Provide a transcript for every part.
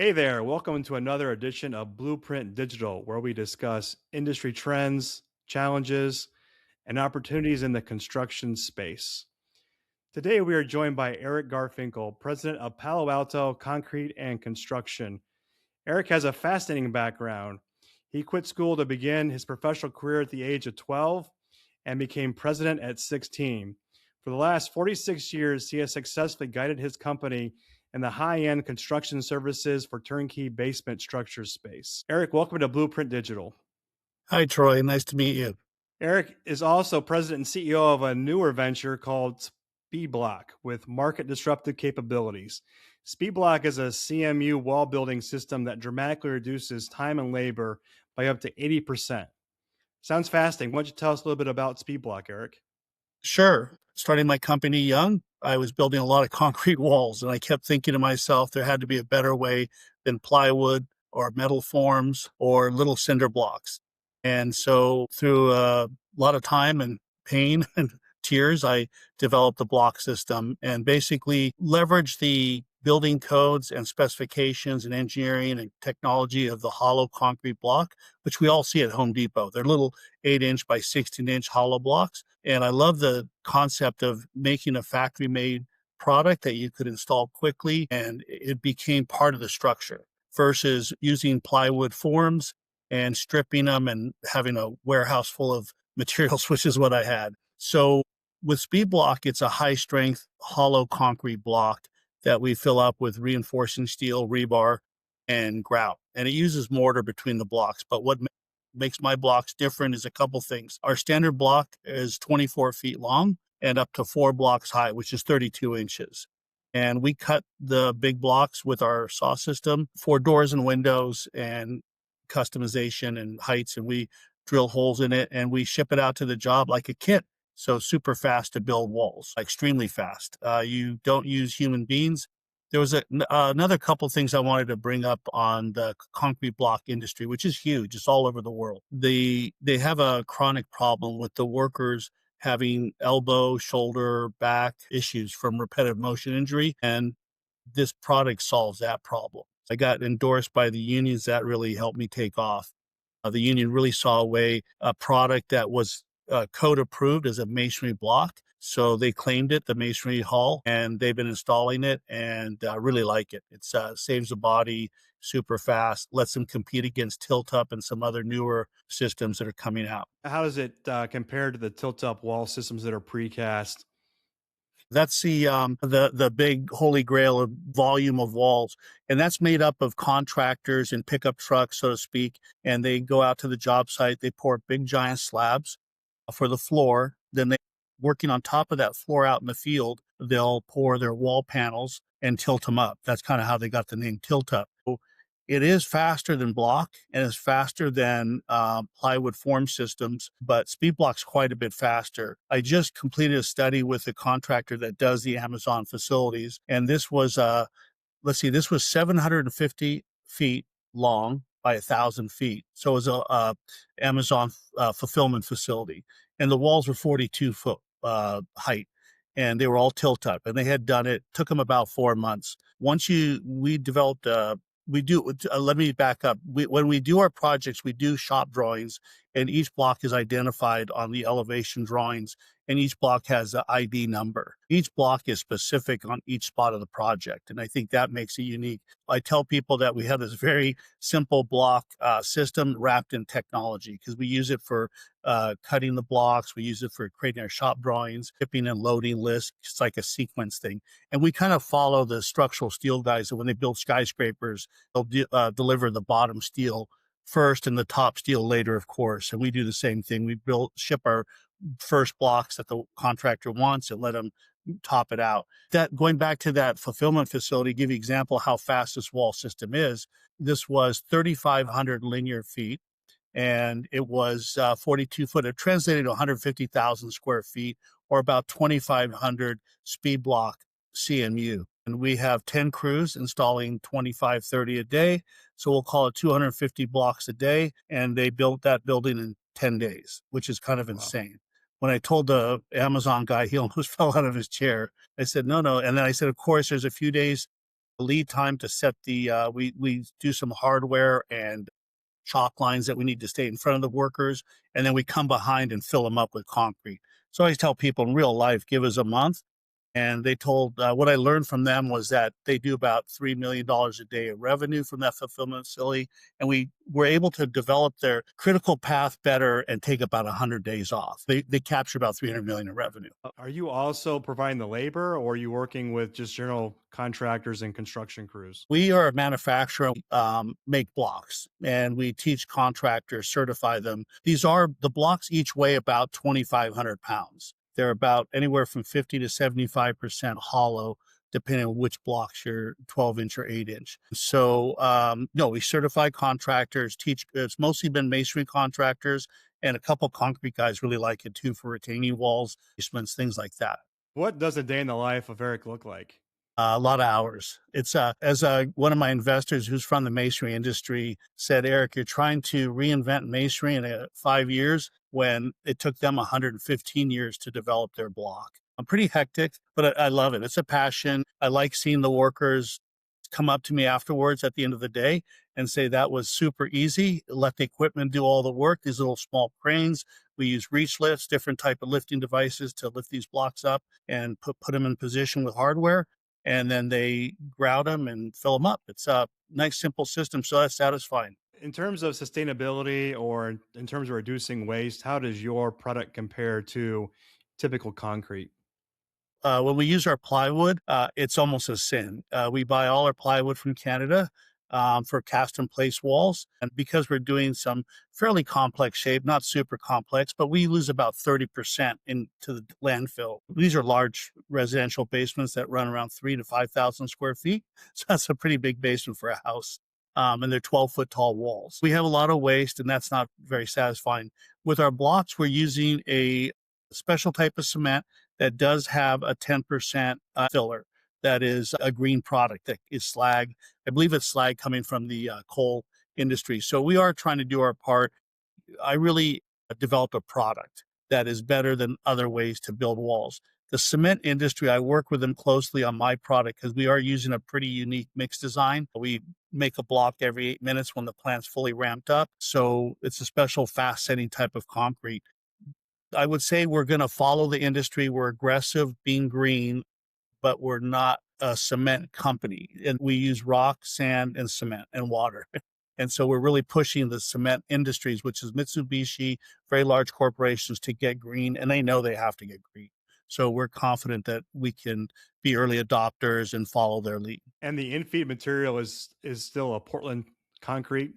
Hey there, welcome to another edition of Blueprint Digital, where we discuss industry trends, challenges, and opportunities in the construction space. Today, we are joined by Erik Garfinkel, president of Palo Alto Concrete and Construction. Erik has a fascinating background. He quit school to begin his professional career at the age of 12 and became president at 16. For the last 46 years, he has successfully guided his company in the high end construction services for turnkey basement structure space. Erik, welcome to Blueprint Digital. Hi, Troy. Nice to meet you. Erik is also president and CEO of a newer venture called SpeedBlock with market disruptive capabilities. SpeedBlock is a CMU wall building system that dramatically reduces time and labor by up to 80%. Sounds fascinating. Why don't you tell us a little bit about SpeedBlock, Erik? Sure. Starting my company young, I was building a lot of concrete walls, and I kept thinking to myself, there had to be a better way than plywood or metal forms or little cinder blocks. And so, through a lot of time and pain and tears, I developed the block system and basically leveraged the building codes and specifications and engineering and technology of the hollow concrete block, which we all see at Home Depot. They're little 8-inch by 16-inch hollow blocks. And I love the concept of making a factory made product that you could install quickly and it became part of the structure versus using plywood forms and stripping them and having a warehouse full of materials, which is what I had. So with Speed Block, it's a high strength hollow concrete block that we fill up with reinforcing steel, rebar, and grout. And it uses mortar between the blocks. But what makes my blocks different is a couple things. Our standard block is 24 feet long and up to 4 blocks high, which is 32 inches. And we cut the big blocks with our saw system for doors and windows and customization and heights. And we drill holes in it and we ship it out to the job like a kit. So super fast to build walls, extremely fast. You don't use human beings. There was another couple things I wanted to bring up on the concrete block industry, which is huge. It's all over the world. They have a chronic problem with the workers having elbow, shoulder, back issues from repetitive motion injury, and this product solves that problem. I got endorsed by the unions. That really helped me take off. The union really saw a product that was code approved as a masonry block. So they claimed it, the masonry hull, and they've been installing it and really like it. It saves the body super fast, lets them compete against tilt up and some other newer systems that are coming out. How does it compare to the tilt up wall systems that are precast? That's the big holy grail of volume of walls, and that's made up of contractors and pickup trucks, so to speak. And they go out to the job site, they pour big giant slabs for the floor. Then they working on top of that floor out in the field, they'll pour their wall panels and tilt them up. That's kind of how they got the name tilt up. So it is faster than block and it's faster than plywood form systems, but speed block's quite a bit faster. I just completed a study with a contractor that does the Amazon facilities, and this was this was 750 feet long by 1,000 feet. So it was a Amazon fulfillment facility, and the walls were 42 foot height, and they were all tilt up. And they had done it. Took them about 4 months. We developed we do. Let me back up. When we do our projects, we do shop drawings, and each block is identified on the elevation drawings, and each block has an ID number. Each block is specific on each spot of the project, and I think that makes it unique. I tell people that we have this very simple block system wrapped in technology because we use it for cutting the blocks. We use it for creating our shop drawings, shipping and loading lists. It's like a sequence thing. And we kind of follow the structural steel guys that when they build skyscrapers, they'll deliver the bottom steel first and the top steel later, of course. And we do the same thing. We ship our first blocks that the contractor wants and let them top it out. That going back to that fulfillment facility, give you an example how fast this wall system is. This was 3,500 linear feet, and it was 42 foot. It translated to 150,000 square feet, or about 2,500 speed block CMU. And we have 10 crews installing 25, 30 a day. So we'll call it 250 blocks a day. And they built that building in 10 days, which is kind of Wow. insane. When I told the Amazon guy, he almost fell out of his chair. I said, no. And then I said, of course, there's a few days lead time to set we do some hardware and chalk lines that we need to stay in front of the workers, and then we come behind and fill them up with concrete. So I always tell people in real life, give us a month. And they told what I learned from them was that they do about $3 million a day of revenue from that fulfillment facility. And we were able to develop their critical path better and take about 100 days off. They capture about 300 million in revenue. Are you also providing the labor, or are you working with just general contractors and construction crews? We are a manufacturer, make blocks, and we teach contractors, certify them. The blocks each weigh about 2,500 pounds. They're about anywhere from 50 to 75% hollow, depending on which blocks you're 12-inch or 8-inch. So, no, we certify contractors, teach. It's mostly been masonry contractors, and a couple concrete guys really like it too for retaining walls, basements, things like that. What does a day in the life of Eric look like? A lot of hours. It's as one of my investors who's from the masonry industry said, Eric, you're trying to reinvent masonry in 5 years when it took them 115 years to develop their block. I'm pretty hectic, but I love it. It's a passion. I like seeing the workers come up to me afterwards at the end of the day and say that was super easy. Let the equipment do all the work. These little small cranes. We use reach lifts, different type of lifting devices to lift these blocks up and put them in position with hardware, and then they grout them and fill them up. It's a nice, simple system, so that's satisfying. In terms of sustainability or in terms of reducing waste, how does your product compare to typical concrete? When we use our plywood, it's almost a sin. We buy all our plywood from Canada for cast and place walls. And because we're doing some fairly complex shape, not super complex, but we lose about 30% into the landfill. These are large residential basements that run around 3 to 5,000 square feet. So that's a pretty big basement for a house. And they're 12-foot tall walls. We have a lot of waste, and that's not very satisfying. With our blocks, we're using a special type of cement that does have a 10% filler. That is a green product that is slag. I believe it's slag coming from the coal industry. So we are trying to do our part. I really developed a product that is better than other ways to build walls. The cement industry, I work with them closely on my product because we are using a pretty unique mix design. We make a block every 8 minutes when the plant's fully ramped up. So it's a special fast setting type of concrete. I would say we're going to follow the industry. We're aggressive being green, but we're not a cement company. And we use rock, sand, and cement and water. And so we're really pushing the cement industries, which is Mitsubishi, very large corporations, to get green. And they know they have to get green. So we're confident that we can be early adopters and follow their lead. And the in-feed material is still a Portland concrete.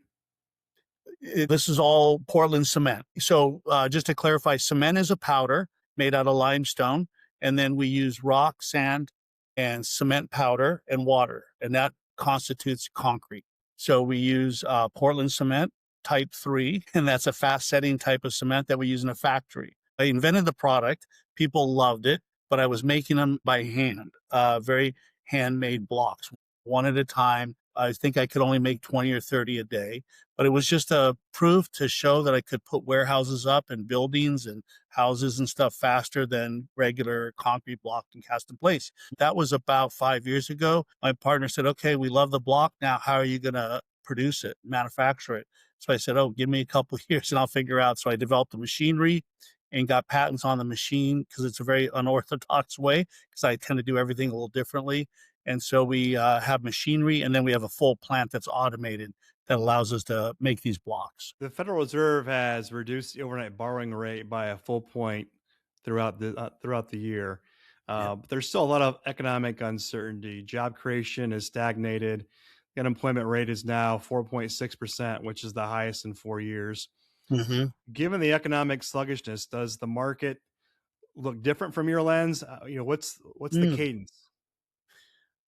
This is all Portland cement. So just to clarify, cement is a powder made out of limestone, and then we use rock, sand, and cement powder and water, and that constitutes concrete. So we use Portland cement type 3, and that's a fast setting type of cement that we use in a factory. I invented the product. People loved it, but I was making them by hand, very handmade blocks, one at a time. I think I could only make 20 or 30 a day, but it was just a proof to show that I could put warehouses up and buildings and houses and stuff faster than regular concrete block and cast in place. That was about 5 years ago. My partner said, okay, we love the block. Now, how are you going to produce it, manufacture it? So I said, oh, give me a couple of years and I'll figure out. So I developed the machinery and got patents on the machine because it's a very unorthodox way because I tend to do everything a little differently. And so we have machinery, and then we have a full plant that's automated that allows us to make these blocks. The Federal Reserve has reduced the overnight borrowing rate by a full point throughout the year. Yeah. But there's still a lot of economic uncertainty. Job creation is stagnated. The unemployment rate is now 4.6%, which is the highest in 4 years. hmm Given the economic sluggishness, does the market look different from your lens? What's the Mm. cadence?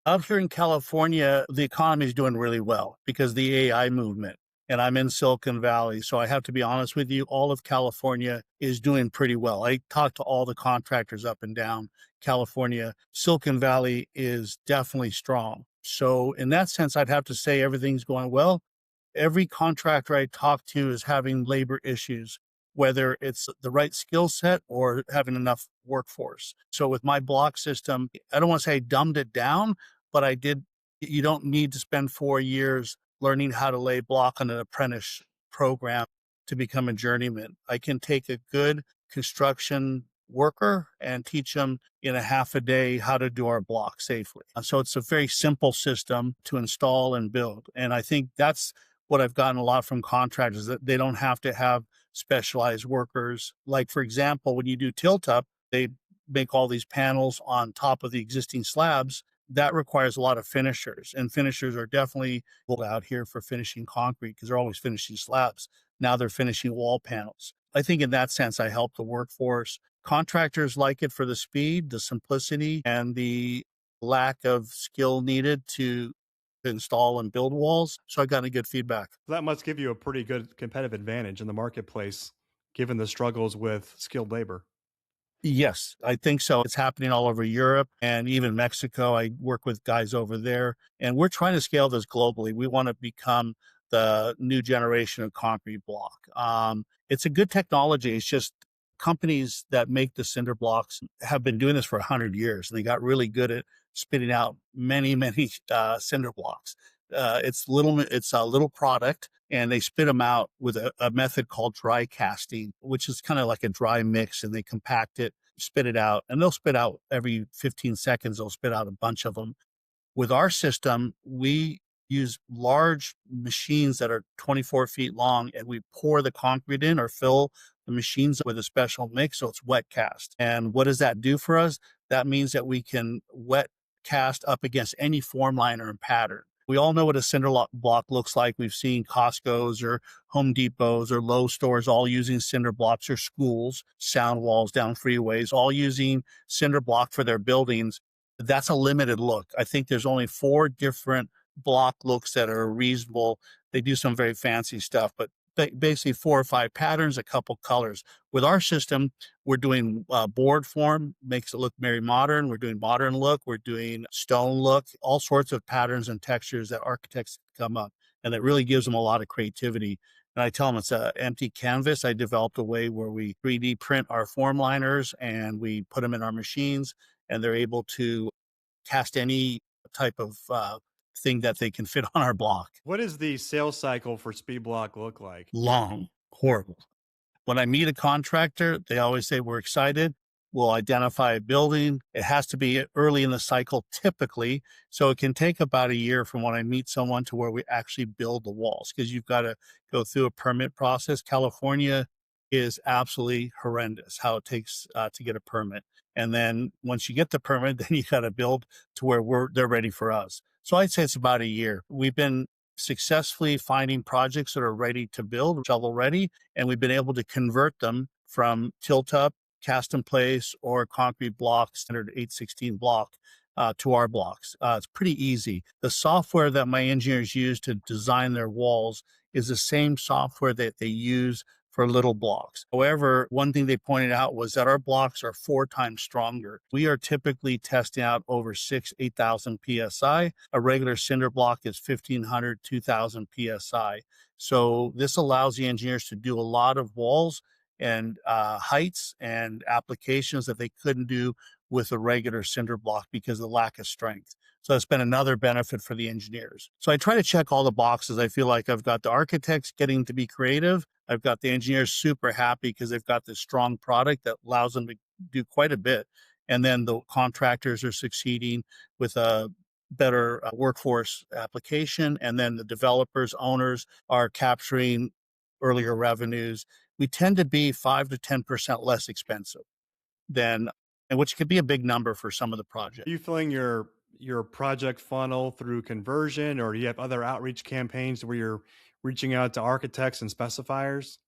Out here in California, the economy is doing really well because the AI movement. And I'm in Silicon Valley. So I have to be honest with you, all of California is doing pretty well. I talked to all the contractors up and down California. Silicon Valley is definitely strong. So in that sense, I'd have to say everything's going well. Every contractor I talk to is having labor issues, whether it's the right skill set or having enough workforce. So with my block system, I don't want to say I dumbed it down, but I did You don't need to spend 4 years learning how to lay block on an apprentice program to become a journeyman. I can take a good construction worker and teach them in a half a day how to do our block safely. So it's a very simple system to install and build. And I think that's what I've gotten a lot from contractors, that they don't have to have specialized workers. Like, for example, when you do tilt up, they make all these panels on top of the existing slabs. That requires a lot of finishers, and finishers are definitely out here for finishing concrete because they're always finishing slabs. Now they're finishing wall panels. I think in that sense, I help the workforce. Contractors like it for the speed, the simplicity, and the lack of skill needed to install and build walls. So I got a good feedback. So that must give you a pretty good competitive advantage in the marketplace, given the struggles with skilled labor. Yes, I think so. It's happening all over Europe and even Mexico. I work with guys over there, and we're trying to scale this globally. We want to become the new generation of concrete block. It's a good technology. It's just companies that make the cinder blocks have been doing this for 100 years. They got really good at spitting out many, many cinder blocks. It's a little product, and they spit them out with a method called dry casting, which is kind of like a dry mix, and they compact it, spit it out, and they'll spit out every 15 seconds. They'll spit out a bunch of them. With our system, we use large machines that are 24 feet long, and we pour the concrete in or fill the machines with a special mix. So it's wet cast. And what does that do for us? That means that we can wet cast up against any form liner and pattern. We all know what a block looks like. We've seen Costco's or Home Depot's or Lowe's stores all using cinder blocks, or schools, sound walls down freeways, all using cinder block for their buildings. That's a limited look. I think there's only 4 different block looks that are reasonable. They do some very fancy stuff, but basically 4 or 5 patterns, a couple colors. With our system, we're doing board form, makes it look very modern. We're doing modern look. We're doing stone look, all sorts of patterns and textures that architects come up, and that really gives them a lot of creativity. And I tell them it's an empty canvas. I developed a way where we 3D print our form liners and we put them in our machines, and they're able to cast any type of thing that they can fit on our block. What does the sales cycle for SpeedBlock look like? Long, horrible. When I meet a contractor, they always say, we're excited. We'll identify a building. It has to be early in the cycle, typically. So it can take about a year from when I meet someone to where we actually build the walls, because you've got to go through a permit process. California is absolutely horrendous how it takes to get a permit. And then once you get the permit, then you got to build to where they're ready for us. So I'd say it's about a year. We've been successfully finding projects that are ready to build, shovel ready, and we've been able to convert them from tilt up, cast in place, or concrete blocks, standard 816 block, to our blocks. It's pretty easy. The software that my engineers use to design their walls is the same software that they use for little blocks. However, one thing they pointed out was that our blocks are 4 times stronger. We are typically testing out over 8,000 PSI. A regular cinder block is 1,500, 2,000 PSI. So this allows the engineers to do a lot of walls and heights and applications that they couldn't do with a regular cinder block because of the lack of strength. So that's been another benefit for the engineers. So I try to check all the boxes. I feel like I've got the architects getting to be creative. I've got the engineers super happy because they've got this strong product that allows them to do quite a bit. And then the contractors are succeeding with a better workforce application. And then the developers, owners are capturing earlier revenues. We tend to be 5 to 10% less expensive than, and which could be a big number for some of the Are projects. you filling your project funnel through conversion, or do you have other outreach campaigns where you're reaching out to architects and specifiers?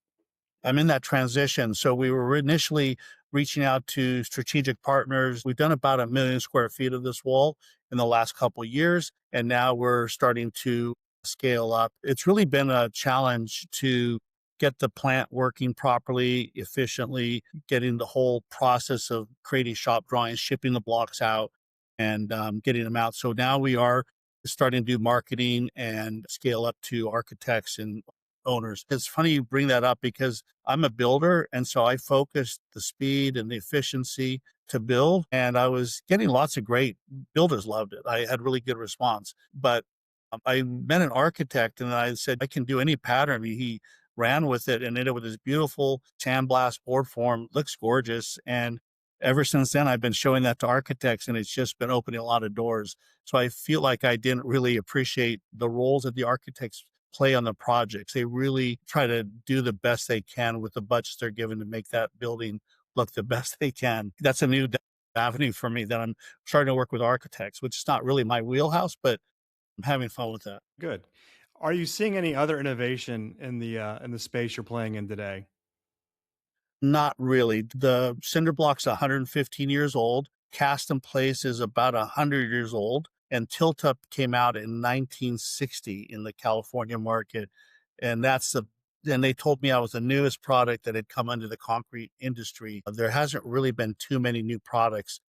I'm in that transition. So we were initially reaching out to strategic partners. We've done about 1 million square feet of this wall in the last couple of years, and now we're starting to scale up. It's really been a challenge to get the plant working properly, efficiently, getting the whole process of creating shop drawings, shipping the blocks out, and getting them out. So now we are starting to do marketing and scale up to architects and owners. It's funny you bring that up because I'm a builder. And so I focused the speed and the efficiency to build. And I was getting lots of great builders loved it. I had really good response. But I met an architect and I said, I can do any pattern. He ran with it and ended up with this beautiful sandblast board form, looks gorgeous. And ever since then, I've been showing that to architects and it's just been opening a lot of doors. So I feel like I didn't really appreciate the roles that the architects play on the projects. They really try to do the best they can with the budgets they're given to make that building look the best they can. That's a new avenue for me that I'm starting to work with architects, which is not really my wheelhouse, but I'm having fun with that. Good. Are you seeing any other innovation in the space you're playing in today? Not really. The cinder block's 115 years old. Cast in place is about 100 years old. And tilt up came out in 1960 in the California market. And and they told me I was the newest product that had come into the concrete industry. There hasn't really been too many new products.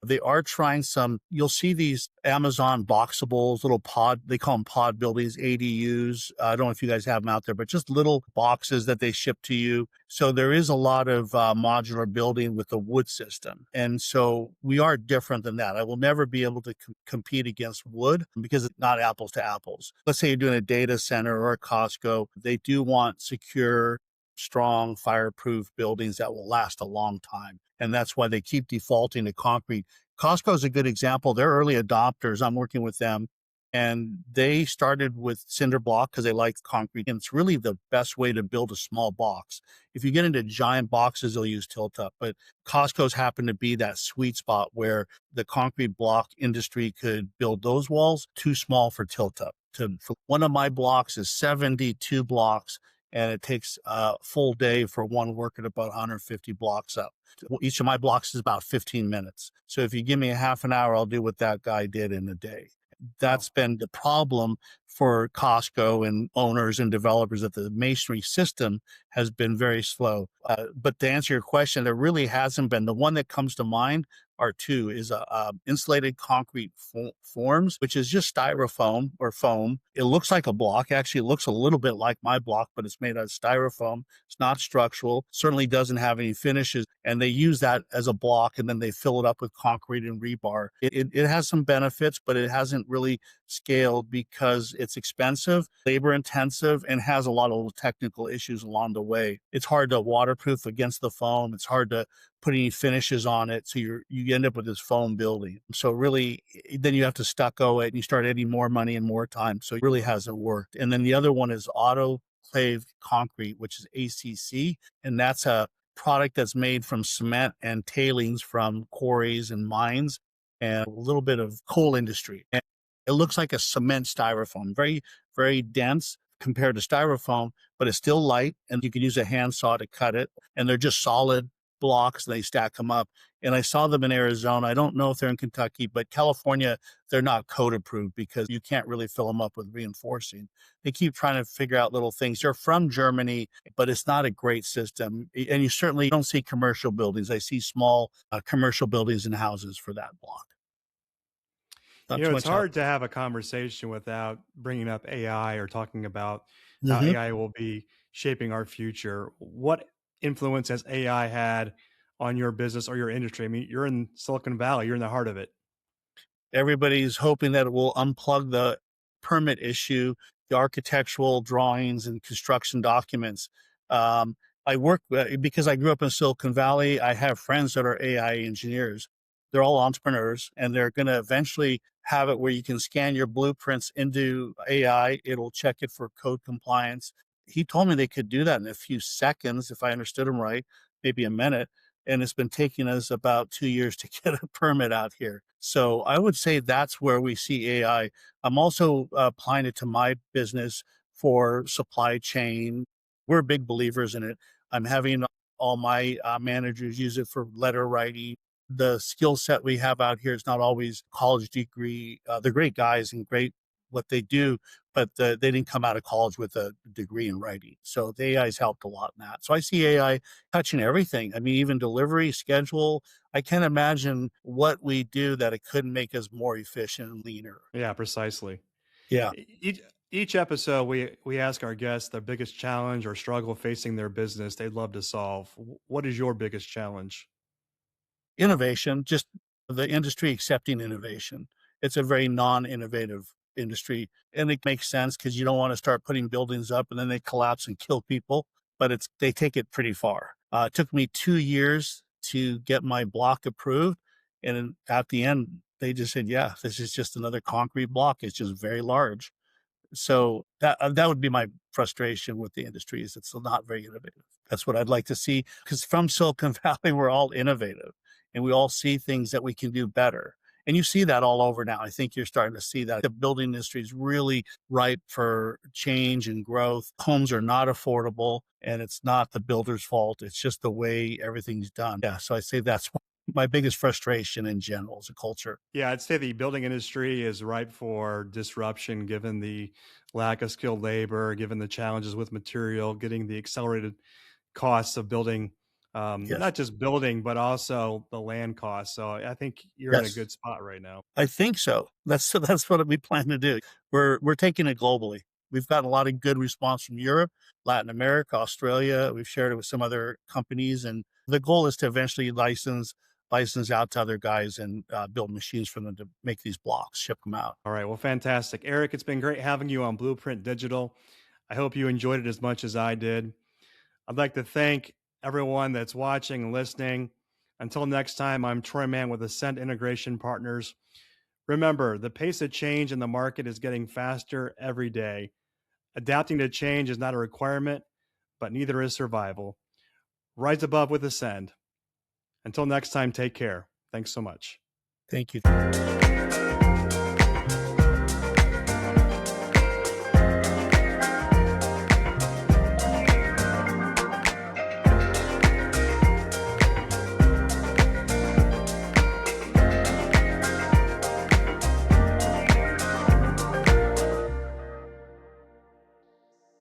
They are trying some, you'll see these Amazon boxables, little pod, they call them pod buildings, ADUs. I don't know if you guys have them out there, but just little boxes that they ship to you. So there is a lot of modular building with the wood system. And so we are different than that. I will never be able to compete against wood because it's not apples to apples. Let's say you're doing a data center or a Costco. They do want secure, strong, fireproof buildings that will last a long time. And that's why they keep defaulting to concrete. Costco is a good example. They're early adopters. I'm working with them. And they started with cinder block because they like concrete. And it's really the best way to build a small box. If you get into giant boxes, they'll use tilt up. But Costco's happen to be that sweet spot where the concrete block industry could build those walls too small for tilt up. For one of my blocks is 72 blocks, and it takes a full day for one worker to put 150 blocks up. Each of my blocks is about 15 minutes. So if you give me a half an hour, I'll do what that guy did in a day. Wow. That's been the problem for Costco and owners and developers, that the masonry system has been very slow. But to answer your question, there really hasn't been. The one that comes to mind are two: is a insulated concrete forms, which is just styrofoam or foam. It looks like a block. Actually, it looks a little bit like my block, but it's made out of styrofoam. It's not structural. Certainly doesn't have any finishes, and they use that as a block, and then they fill it up with concrete and rebar. It has some benefits, but it hasn't really scaled because it's expensive, labor intensive, and has a lot of technical issues along the way. It's hard to waterproof against the foam. It's hard to put any finishes on it. So you end up with this foam building. So really, then you have to stucco it and you start adding more money and more time. So it really hasn't worked. And then the other one is autoclaved concrete, which is ACC. And that's a product that's made from cement and tailings from quarries and mines and a little bit of coal industry. And it looks like a cement styrofoam, very, very dense compared to styrofoam, but it's still light and you can use a handsaw to cut it. And they're just solid blocks and they stack them up. And I saw them in Arizona. I don't know if they're in Kentucky, but California, they're not code approved because you can't really fill them up with reinforcing. They keep trying to figure out little things. They're from Germany, but it's not a great system. And you certainly don't see commercial buildings. I see small commercial buildings and houses for that block. Not too It's much out hard to have a conversation without bringing up AI or talking about there. how Hmm. AI will be shaping our future. What influence has AI had on your business or your industry? I mean, you're in Silicon Valley, you're in the heart of it. Everybody's hoping that it will unplug the permit issue, the architectural drawings and construction documents. Um, I work because I grew up in Silicon Valley. I have friends that are AI engineers. They're all entrepreneurs, and they're going to eventually have it where you can scan your blueprints into AI. It'll check it for code compliance. He told me they could do that in a few seconds, if I understood him right, maybe a minute. And it's been taking us about 2 years to get a permit out here. So I would say that's where we see AI. I'm also applying it to my business for supply chain. We're big believers in it. I'm having all my managers use it for letter writing. The skill set we have out here is not always college degree. They're great guys and great what they do, but they didn't come out of college with a degree in writing. So the AI's helped a lot in that. So I see AI touching everything. I mean, even delivery, schedule. I can't imagine what we do that it couldn't make us more efficient and leaner. Yeah, precisely. Yeah. You, Each episode, we ask our guests their biggest challenge or struggle facing their business they'd love to solve. What is your biggest challenge? Innovation, just the industry accepting innovation. It's a very non-innovative industry, and it makes sense because you don't wanna start putting buildings up and then they collapse and kill people, but they take it pretty far. It took me 2 years to get my block approved, and then at the end, they just said, "Yeah, this is just another concrete block. It's just very large." So that would be my frustration with the industry is it's not very innovative. That's what I'd like to see because from Silicon Valley, we're all innovative and we all see things that we can do better. And you see that all over now. I think you're starting to see that the building industry is really ripe for change and growth. Homes are not affordable and it's not the builder's fault. It's just the way everything's done. Yeah. So I say that's my biggest frustration in general as a culture. Yeah, I'd say the building industry is ripe for disruption given the lack of skilled labor, given the challenges with material, getting the accelerated costs of building, Yes. not just building, but also the land costs. So I think you're in a Yes. good spot right now. I think so. That's what we plan to do. We're taking it globally. We've gotten a lot of good response from Europe, Latin America, Australia. We've shared it with some other companies, and the goal is to eventually license out to other guys and build machines for them to make these blocks, ship them out. All right. Well, fantastic. Eric, it's been great having you on Blueprint Digital. I hope you enjoyed it as much as I did. I'd like to thank everyone that's watching and listening. Until next time, I'm Troy Mann with Ascent Integration Partners. Remember, the pace of change in the market is getting faster every day. Adapting to change is not a requirement, but neither is survival. Rise above with Ascend. Until next time, take care. Thanks so much. Thank you.